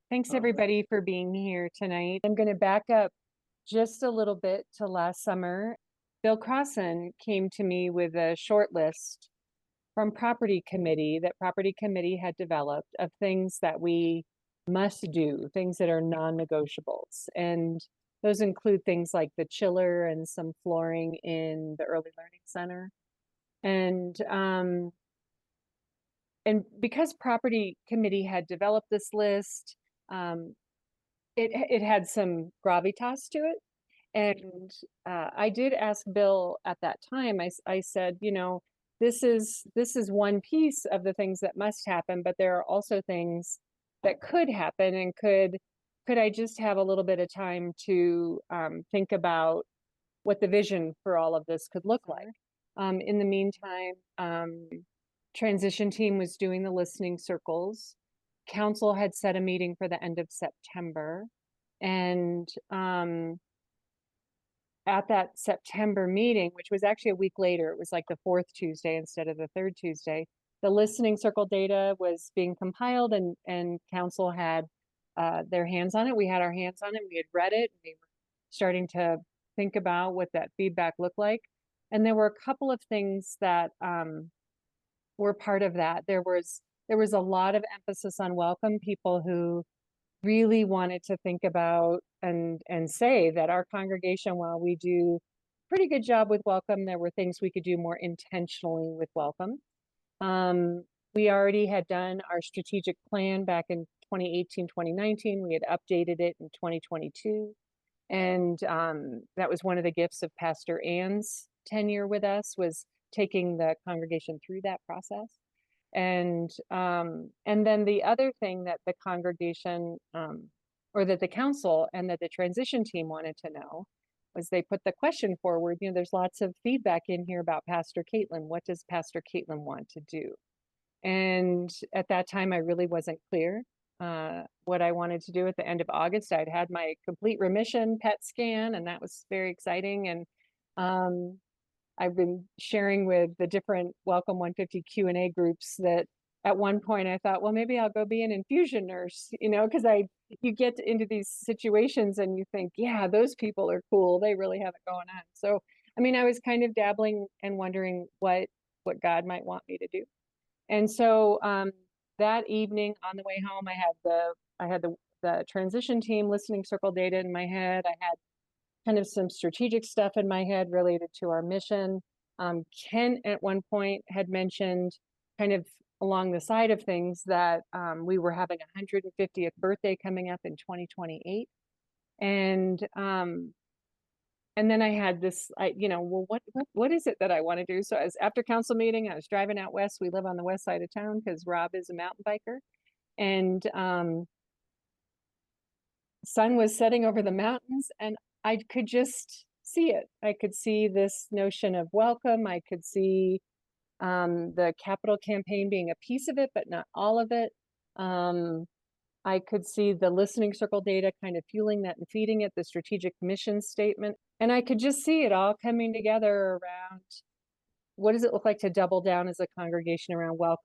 Thanks All right. everybody for being here tonight. I'm going to back up just a little bit to last summer. Bill Crossan came to me with a short list from Property Committee that Property Committee had developed of things that we must do, things that are non-negotiables. And those include things like the chiller and some flooring in the Early Learning Center. And because Property Committee had developed this list, um, it had some gravitas to it. And I did ask Bill at that time. I said, this is one piece of the things that must happen, but there are also things that could happen, and could I just have a little bit of time to think about what the vision for all of this could look like. In the meantime, transition team was doing the listening circles. Council had set a meeting for the end of September. And at that September meeting, which was actually a week later, it was like the fourth Tuesday instead of the third Tuesday, the listening circle data was being compiled, and council had their hands on it. We had our hands on it. We had read it. We were starting to think about what that feedback looked like. And there were a couple of things that were part of that. There was a lot of emphasis on welcome, people who really wanted to think about and say that our congregation, while we do a pretty good job with welcome, there were things we could do more intentionally with welcome. We already had done our strategic plan back in 2018, 2019. We had updated it in 2022. And that was one of the gifts of Pastor Ann's tenure with us, was taking the congregation through that process. And then the other thing that the congregation or that the council and that the transition team wanted to know was, they put the question forward, there's lots of feedback in here about Pastor Caitlin. What does Pastor Caitlin want to do? And at that time, I really wasn't clear what I wanted to do. At the end of August, I'd had my complete remission PET scan, and that was very exciting. And I've been sharing with the different Welcome 150 Q&A groups that at one point I thought, well, maybe I'll go be an infusion nurse, because you get into these situations and you think, yeah, those people are cool. They really have it going on. So, I was kind of dabbling and wondering what God might want me to do. And so that evening on the way home, I had the transition team listening circle data in my head. I had kind of some strategic stuff in my head related to our mission. Ken at one point had mentioned, kind of along the side of things, that we were having a 150th birthday coming up in 2028. And then I had this, well, what is it that I want to do? So as after council meeting, I was driving out west. We live on the west side of town because Rob is a mountain biker. And sun was setting over the mountains, and I could just see it. I could see this notion of welcome. I could see the capital campaign being a piece of it, but not all of it. I could see the listening circle data kind of fueling that and feeding it, the strategic mission statement. And I could just see it all coming together around, what does it look like to double down as a congregation around welcome?